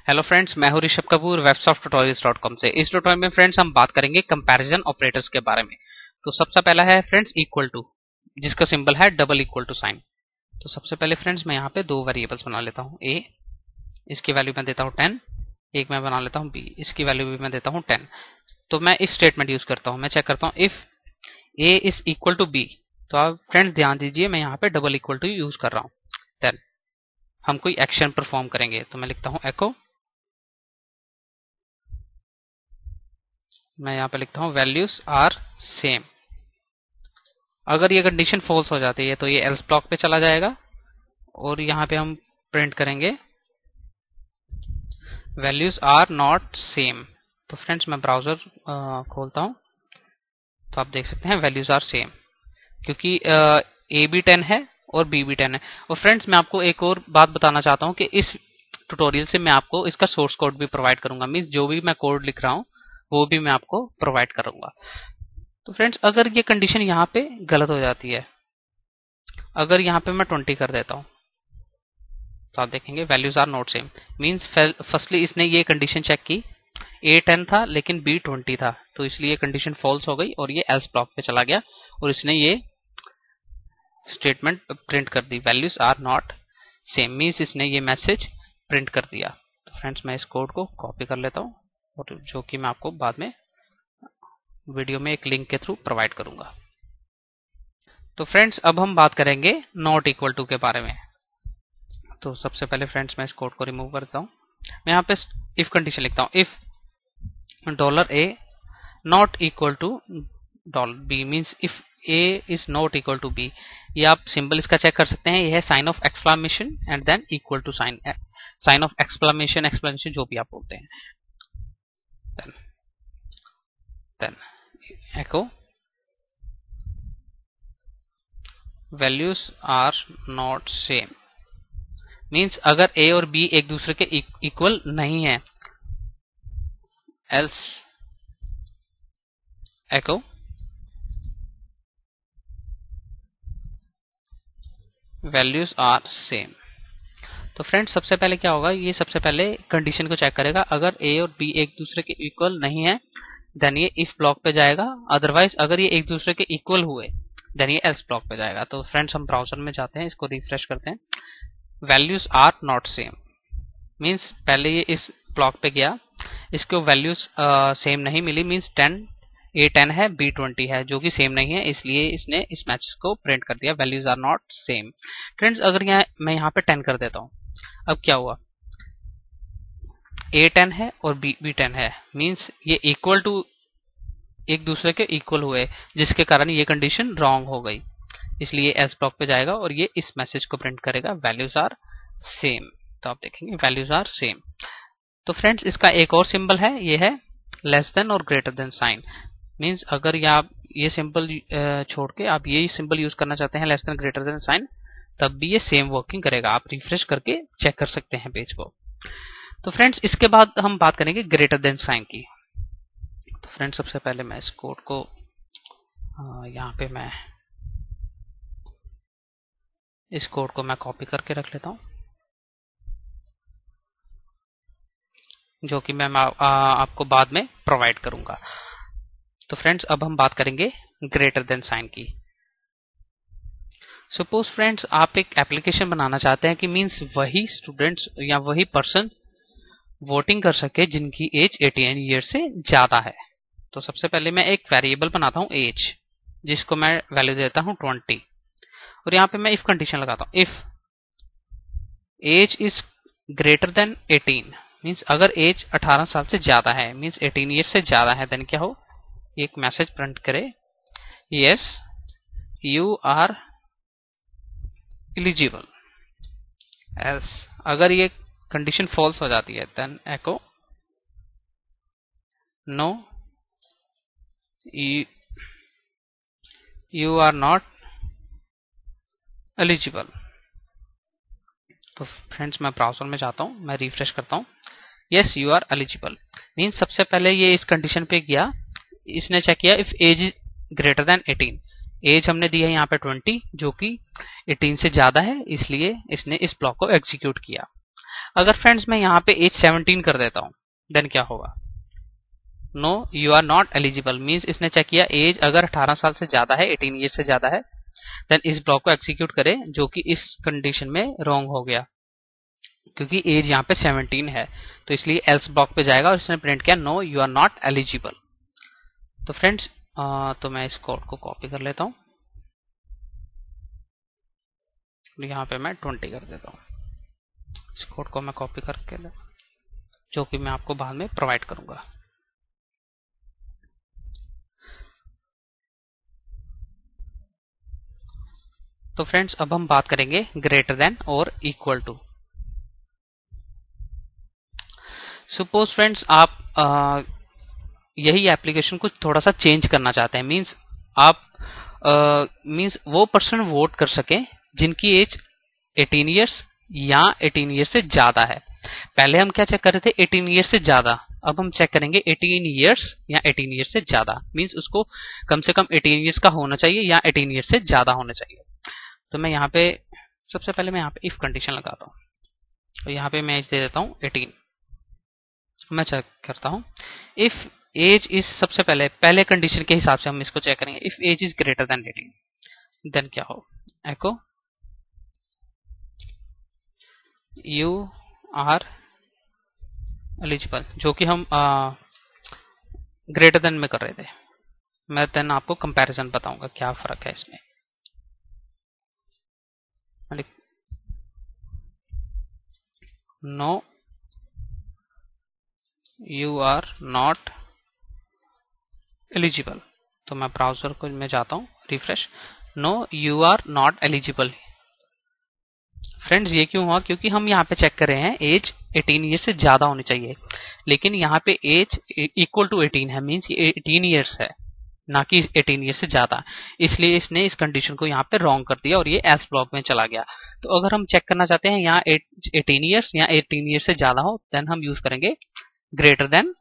Hello friends, मैं हूं Rishabh Kapoor websofttutorials.com से। इस ट्यूटोरियल में फ्रेंड्स हम बात करेंगे कंपैरिजन ऑपरेटर्स के बारे में। तो सबसे पहला है फ्रेंड्स इक्वल टू, जिसका सिंबल है डबल इक्वल टू साइन। तो सबसे पहले फ्रेंड्स मैं यहाँ पे दो वेरिएबल्स बना लेता हूँ। ए, इसकी वैल्यू मैं देता हूँ 10। एक मैं बना लेता हूँ बी, इसकी वैल्यू भी मैं देता हूँ 10। तो मैं इफ स्टेटमेंट यूज करता हूँ। मैं चेक करता हूँ if A is equal to B. तो आप फ्रेंड्स ध्यान दीजिए, मैं यहाँ पे डबल इक्वल टू यूज कर रहा हूँ। देन हम कोई एक्शन परफॉर्म करेंगे, तो मैं लिखता हूँ एको। मैं यहाँ पे लिखता हूँ वैल्यूज आर सेम। अगर ये कंडीशन फॉल्स हो जाती है तो ये एल्स ब्लॉक पे चला जाएगा और यहाँ पे हम प्रिंट करेंगे वैल्यूज आर नॉट सेम। तो फ्रेंड्स मैं ब्राउजर खोलता हूँ, तो आप देख सकते हैं वैल्यूज आर सेम, क्योंकि ए भी 10 है और बी भी 10 है। और फ्रेंड्स मैं आपको एक और बात बताना चाहता हूँ कि इस ट्यूटोरियल से मैं आपको इसका सोर्स कोड भी प्रोवाइड करूंगा। मीन्स जो भी मैं कोड लिख रहा हूँ वो भी मैं आपको प्रोवाइड करूंगा। तो फ्रेंड्स अगर ये कंडीशन यहाँ पे गलत हो जाती है, अगर यहाँ पे मैं 20 कर देता हूँ, तो आप देखेंगे values are not same. Means firstly इसने ये कंडीशन चेक की, ए 10 था लेकिन बी 20 था, तो इसलिए कंडीशन फॉल्स हो गई और ये एल्स ब्लॉक पे चला गया और इसने ये स्टेटमेंट प्रिंट कर दी values are not same. Means इसने ये मैसेज प्रिंट कर दिया। तो फ्रेंड्स मैं इस कोड को कॉपी कर लेता हूँ और जो कि मैं आपको बाद में वीडियो में एक लिंक के थ्रू प्रोवाइड करूंगा। तो फ्रेंड्स अब हम बात करेंगे नॉट इक्वल टू के बारे में। तो सबसे पहले फ्रेंड्स मैं इस कोड को रिमूव करता हूँ। मैं यहाँ पे इफ कंडीशन लिखता हूँ if $a not equal to $b। Means if a is not equal to b। ये आप सिंबल इसका चेक कर सकते हैं, ये है sign of exclamation and then equal to sign, sign of exclamation जो भी आप बोलते हैं। Then echo values are not same। Means अगर a और b एक दूसरे के इक्वल नहीं है, else echo values are same। तो फ्रेंड्स सबसे पहले क्या होगा, ये सबसे पहले कंडीशन को चेक करेगा। अगर a और b एक दूसरे के इक्वल नहीं है देन ये इफ ब्लॉक पे जाएगा। अदरवाइज अगर ये एक दूसरे के इक्वल हुए देन ये एल्स ब्लॉक पे जाएगा। तो फ्रेंड्स हम ब्राउजर में जाते हैं, इसको रिफ्रेश करते हैं। Values are not same means पहले ये इस ब्लॉक पे गया, इसको वैल्यूज सेम नहीं मिली। मीन्स 10 ए 10 है बी 20 है, जो कि सेम नहीं है, इसलिए इसने इस मैसेज को प्रिंट कर दिया values are not same. Friends अगर मैं यहाँ पे 10 कर देता हूँ, अब क्या हुआ, ए 10 है और बी भी 10 है। मीन्स ये इक्वल टू एक दूसरे के इक्वल हुए, जिसके कारण ये कंडीशन रॉन्ग हो गई, इसलिए एल्स ब्लॉक पे जाएगा और ये इस मैसेज को प्रिंट करेगा वैल्यूज आर सेम। तो आप देखेंगे वैल्यूज आर सेम। तो फ्रेंड्स इसका एक और सिंबल है, ये है लेस देन और ग्रेटर देन साइन। मीन्स अगर आप ये सिंबल छोड़ के आप ये सिंबल यूज करना चाहते हैं less than greater than sign, तब भी ये सेम वर्किंग करेगा। आप रिफ्रेश करके चेक कर सकते हैं पेज को। तो फ्रेंड्स इसके बाद हम बात करेंगे ग्रेटर देन साइन की। तो फ्रेंड्स सबसे पहले मैं इस कोड को यहाँ पे मैं इस कोड को मैं कॉपी करके रख लेता हूँ, जो कि मैं आपको बाद में प्रोवाइड करूंगा। तो फ्रेंड्स अब हम बात करेंगे ग्रेटर देन साइन की। सपोज फ्रेंड्स आप एक एप्लीकेशन बनाना चाहते हैं कि मीन्स वही स्टूडेंट्स या वही पर्सन वोटिंग कर सके जिनकी एज 18 ईयर से ज्यादा है। तो सबसे पहले मैं एक वेरिएबल बनाता हूँ एज, जिसको मैं वैल्यू देता हूँ 20 और यहाँ पे मैं इफ कंडीशन लगाता हूँ if age is greater than 18। Means अगर एज 18 साल से ज्यादा है, मीन्स 18 ईयर से ज्यादा है, देन क्या हो, एक मैसेज प्रिंट करे yes you are eligible. Else अगर ये कंडीशन फॉल्स हो जाती है then echo no you are not eligible. तो फ्रेंड्स मैं ब्राउजर में जाता हूँ, मैं रिफ्रेश करता हूँ, yes you are eligible. Means सबसे पहले ये इस कंडीशन पे गया, इसने चेक किया if age is greater than 18। Age हमने दी है यहाँ पे 20, जो कि 18 से ज्यादा है, इसलिए इसने इस ब्लॉक को एग्जीक्यूट किया। अगर फ्रेंड्स मैं यहाँ पे एज 17 कर देता हूँ देन क्या होगा? No you are not eligible means इसने चेक किया एज अगर 18 साल से ज्यादा है, 18 ईयर से ज्यादा है, देन इस ब्लॉक को एग्जीक्यूट करें, जो कि इस कंडीशन में रॉन्ग हो गया क्योंकि एज यहाँ पे 17 है, तो इसलिए एल्स ब्लॉक पे जाएगा और इसने प्रिंट किया no you are not eligible. तो फ्रेंड्स तो मैं इस कोड को कॉपी कर लेता हूँ, यहाँ पे मैं 20 कर देता हूँ। इस कोड को मैं कॉपी करके जो कि मैं आपको बाद में प्रोवाइड करूंगा। तो फ्रेंड्स अब हम बात करेंगे ग्रेटर देन और इक्वल टू। सपोज फ्रेंड्स आप यही एप्लीकेशन को थोड़ा सा चेंज करना चाहते हैं, मींस आप वो पर्सन वोट कर सके जिनकी एज 18 इयर्स या 18 ईयर से ज्यादा है। पहले हम क्या चेक कर रहे थे? 18 ईयर से ज्यादा। अब हम चेक करेंगे 18 इयर्स या 18 ईयर से ज्यादा, मींस उसको कम से कम 18 इयर्स का होना चाहिए या 18 ईयर से ज्यादा होना चाहिए। तो मैं यहाँ पे सबसे पहले मैं यहाँ पे इफ कंडीशन लगाता हूँ, तो यहाँ पे मैं एज दे देता हूँ 18। मैं चेक करता हूँ इफ एज इज, सबसे पहले कंडीशन के हिसाब से हम इसको चेक करेंगे। If age is greater than 18 then क्या हो? एको यू आर एलिजिबल, जो कि हम ग्रेटर देन में कर रहे थे। मैं देन आपको कंपैरिजन बताऊंगा क्या फर्क है इसमें। No you are not eligible, तो मैं ब्राउजर को मैं जाता हूँ, refresh, no you are not eligible. Friends ये क्यों हुआ? क्योंकि हम यहाँ पे चेक कर रहे हैं एज 18 ईयर से ज्यादा होनी चाहिए, लेकिन यहाँ पे एज इक्वल टू 18 है, मींस ये 18 ईयर्स है ना कि 18 ईयर से ज्यादा। इसलिए इसने इस कंडीशन को यहाँ पे रॉन्ग कर दिया और ये एस ब्लॉक में चला गया। तो अगर हम चेक करना चाहते हैं यहाँ 18 ईयर्स या 18 ईयर से ज्यादा हो, देन हम यूज करेंगे ग्रेटर देन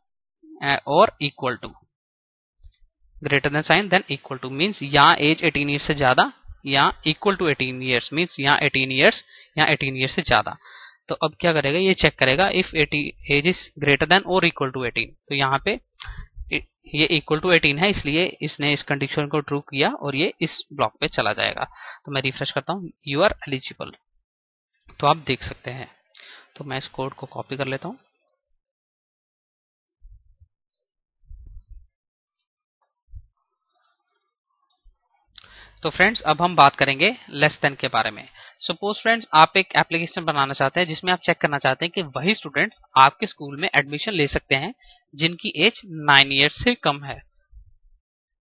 और equal to, greater than sign then equal to, means यहाँ एज 18 ईयर से ज्यादा या इक्वल टू 18 ईयर्स, मींस यहाँ 18 ईयर्स या 18 ईयर से ज्यादा। तो अब क्या करेगा? ये चेक करेगा if age is greater than और इक्वल टू 18, तो यहाँ पे ये इक्वल टू 18 है, इसलिए इसने इस कंडीशन को ट्रू किया और ये इस ब्लॉक पे चला जाएगा। तो मैं रिफ्रेश करता हूँ, यू आर एलिजिबल, तो आप देख सकते हैं। तो मैं इस कोड को कॉपी कर लेता हूँ। तो फ्रेंड्स अब हम बात करेंगे लेस देन के बारे में। सपोज फ्रेंड्स आप एक एप्लीकेशन बनाना चाहते हैं जिसमें आप चेक करना चाहते हैं कि वही स्टूडेंट्स आपके स्कूल में एडमिशन ले सकते हैं जिनकी एज 9 ईयर्स से कम है।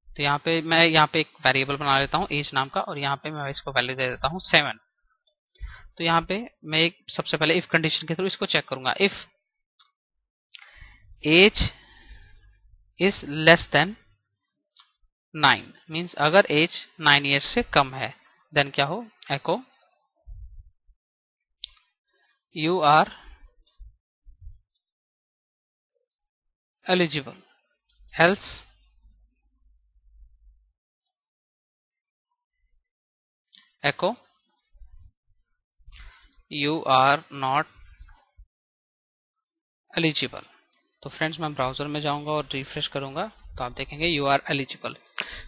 तो यहाँ पे मैं एक वेरिएबल बना लेता हूँ एज नाम का, और यहाँ पे मैं इसको वैल्यू दे देता हूँ 7। तो यहाँ पे मैं एक सबसे पहले इफ कंडीशन के थ्रू इसको चेक करूंगा। If age is less than 9 means अगर एज 9 ईयर्स से कम है, देन क्या हो? Echo you are eligible, else echo you are not eligible. तो फ्रेंड्स मैं ब्राउजर में जाऊंगा और रिफ्रेश करूंगा, तो आप देखेंगे यू आर एलिजिबल।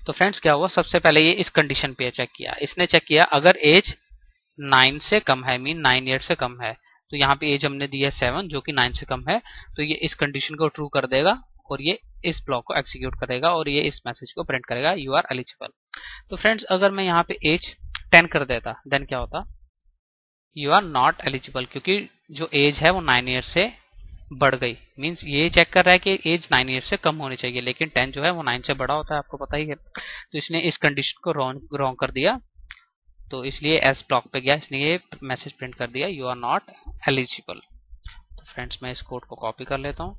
तो फ्रेंड्स क्या हुआ? सबसे पहले ये इस कंडीशन पे चेक किया, इसने चेक किया अगर एज 9 से कम है, मीन 9 ईयर से कम है, तो यहाँ पे एज हमने दी है 7 जो कि 9 से कम है, तो ये इस कंडीशन को ट्रू कर देगा और ये इस ब्लॉक को एग्जीक्यूट करेगा और ये इस मैसेज को प्रिंट करेगा यू आर एलिजिबल। तो फ्रेंड्स अगर मैं यहाँ पे एज 10 कर देता, देन क्या होता? यू आर नॉट एलिजिबल, क्योंकि जो एज है वो 9 ईयर से बढ़ गई, मींस ये चेक कर रहा है कि एज 9 ईयर से कम होनी चाहिए, लेकिन 10 जो है वो 9 से बड़ा होता है, आपको पता ही है। तो इसने इस कंडीशन को रॉन्ग कर दिया, तो इसलिए एस ब्लॉक पे गया, इसने ये मैसेज प्रिंट कर दिया यू आर नॉट एलिजिबल। तो फ्रेंड्स मैं इस कोड को कॉपी कर लेता हूँ।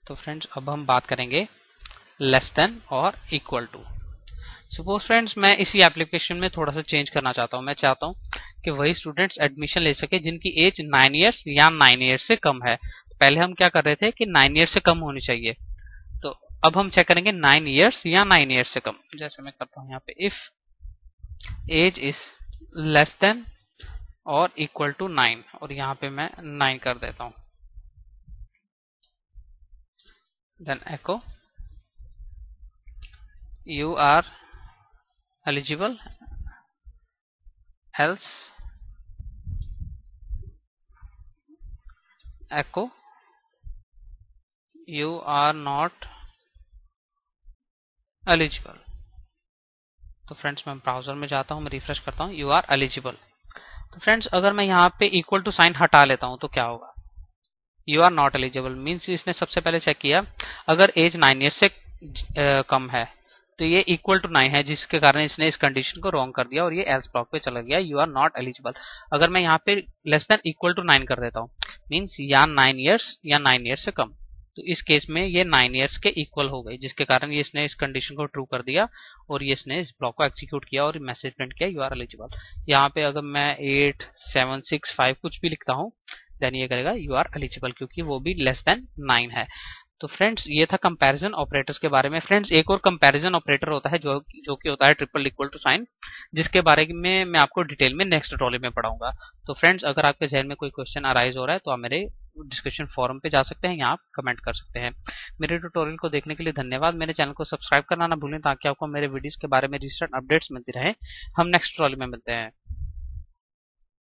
तो फ्रेंड्स अब हम बात करेंगे लेस देन और इक्वल टू। सपोज फ्रेंड्स मैं इसी एप्लीकेशन में थोड़ा सा चेंज करना चाहता हूँ। मैं चाहता हूँ कि वही स्टूडेंट्स एडमिशन ले सके जिनकी एज 9 ईयर्स या 9 ईयर्स से कम है। पहले हम क्या कर रहे थे कि 9 ईयर से कम होनी चाहिए। तो अब हम चेक करेंगे 9 ईयर्स या 9 ईयर से कम। जैसे मैं करता हूं यहाँ पे, if age is less than और इक्वल टू 9, और यहाँ पे मैं 9 कर देता हूं। Then echo you are eligible, else echo you are not eligible। तो फ्रेंड्स मैं ब्राउजर में जाता हूं, मैं रिफ्रेश करता हूं, यू आर एलिजिबल। तो फ्रेंड्स अगर मैं यहाँ पे इक्वल टू साइन हटा लेता हूं तो क्या होगा, you are not eligible means इसने सबसे पहले चेक किया अगर एज 9 ईयर से कम है तो ये इक्वल टू 9 है, जिसके कारण इसने इस कंडीशन को रॉन्ग कर दिया और ये एल्स ब्लॉक पे चला गया, यू आर नॉट एलिजिबल। अगर मैं यहाँ पे लेस देन इक्वल टू 9 कर देता हूँ मीन्स या 9 ईयर्स या 9 ईयर से कम, तो इस केस में ये 9 ईयर्स के इक्वल हो गई, जिसके कारण ये इसने इस कंडीशन को ट्रू कर दिया और ये इसने इस ब्लॉक को एग्जीक्यूट किया और मैसेज प्रिंट किया, यू आर एलिजिबल। यहाँ पे अगर मैं 8 7 6 5 कुछ भी लिखता हूँ देन ये करेगा यू आर एलिजिबल, क्योंकि वो भी लेस देन 9 है। तो फ्रेंड्स ये था कंपैरिजन ऑपरेटर्स के बारे में। फ्रेंड्स एक और कंपैरिजन ऑपरेटर होता है जो कि होता है ट्रिपल इक्वल टू साइन, जिसके बारे में मैं आपको डिटेल में नेक्स्ट ट्यूटोरियल में पढ़ाऊंगा। तो फ्रेंड्स अगर आपके जहन में कोई क्वेश्चन अराइज हो रहा है तो आप मेरे डिस्कशन फोरम पे जा सकते हैं, यहाँ आप कमेंट कर सकते हैं। मेरे ट्यूटोरियल को देखने के लिए धन्यवाद। मेरे चैनल को सब्सक्राइब करना ना भूलें ताकि आपको मेरे वीडियोस के बारे में रिसेंट अपडेट्स मिलती रहे। हम नेक्स्ट ट्यूटोरियल में मिलते हैं।